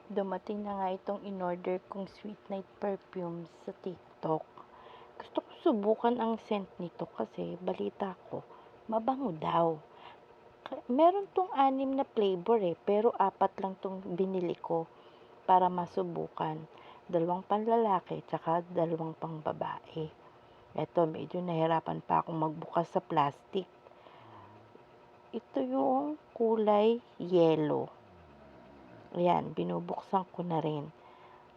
Dumating na nga itong in-order kong Sweet Night perfume sa TikTok. Gusto ko subukan ang scent nito kasi balita ko, mabango daw. Meron tong 6 na flavor pero 4 lang tong binili ko para masubukan. 2 panlalaki tsaka 2 pang babae. Eto, medyo nahirapan pa akong magbukas sa plastic. Ito yung kulay yellow. Ayan, binubuksan ko na rin.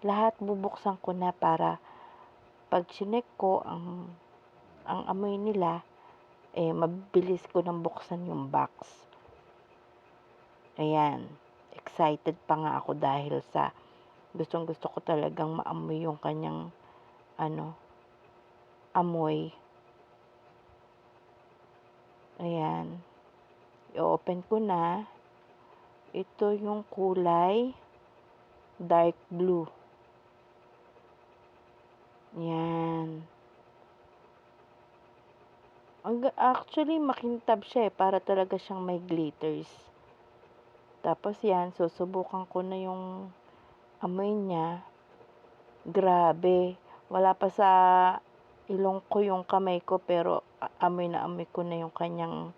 Lahat bubuksan ko na para pag chinek ko ang amoy nila, mabilis ko nang buksan yung box. Ayan, excited pa nga ako dahil sa gustong gusto ko talagang maamoy yung kanyang amoy. Ayan, i-open ko na. Ito yung kulay dark blue. Yan. Actually, makintab siya para talaga siyang may glitters. Tapos yan, susubukan ko na yung amoy niya. Grabe. Wala pa sa ilong ko yung kamay ko, pero amoy na amoy ko na yung kanyang,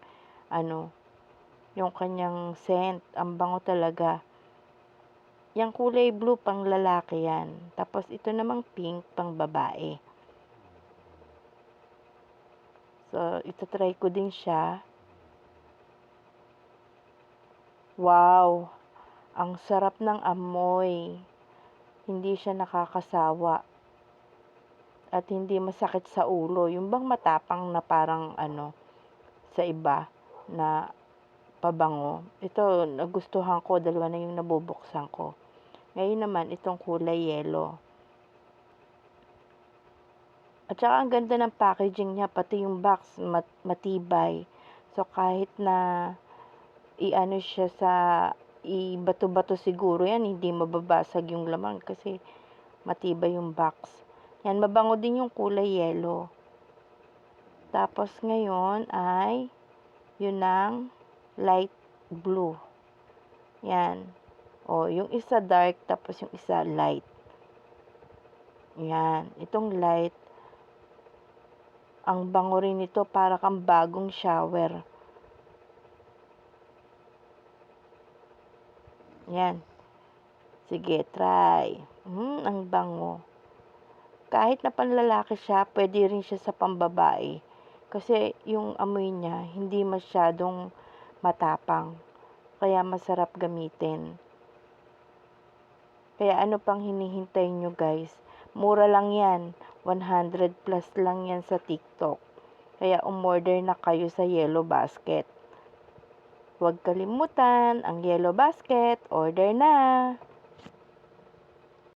yung kanyang scent. Ang bango talaga. Yung kulay blue, pang lalaki yan. Tapos ito namang pink, pang babae. So, try ko din siya. Wow! Ang sarap ng amoy. Hindi siya nakakasawa. At hindi masakit sa ulo. Yung bang matapang na parang sa iba na pabango. Ito, nagustuhan ko. 2 na yung nabubuksan ko. Ngayon naman, itong kulay yellow. At saka ang ganda ng packaging niya, pati yung box matibay. So kahit na siya sa ibato-bato siguro yan, hindi mababasag yung laman kasi matibay yung box. Yan, mabango din yung kulay yellow. Tapos ngayon ay yun ang light blue. Yan. O, yung isa dark tapos yung isa light. Yan, itong light, ang bango rin nito, para kang bagong shower. Yan. Sige, try. Ang bango. Kahit na panlalaki siya, pwede rin siya sa pambabae. Kasi yung amoy niya, hindi masyadong matapang. Kaya masarap gamitin. Kaya ano pang hinihintay nyo guys? Mura lang yan. 100 plus lang yan sa TikTok. Kaya umorder na kayo sa Yellow Basket. Huwag kalimutan, ang Yellow Basket, order na!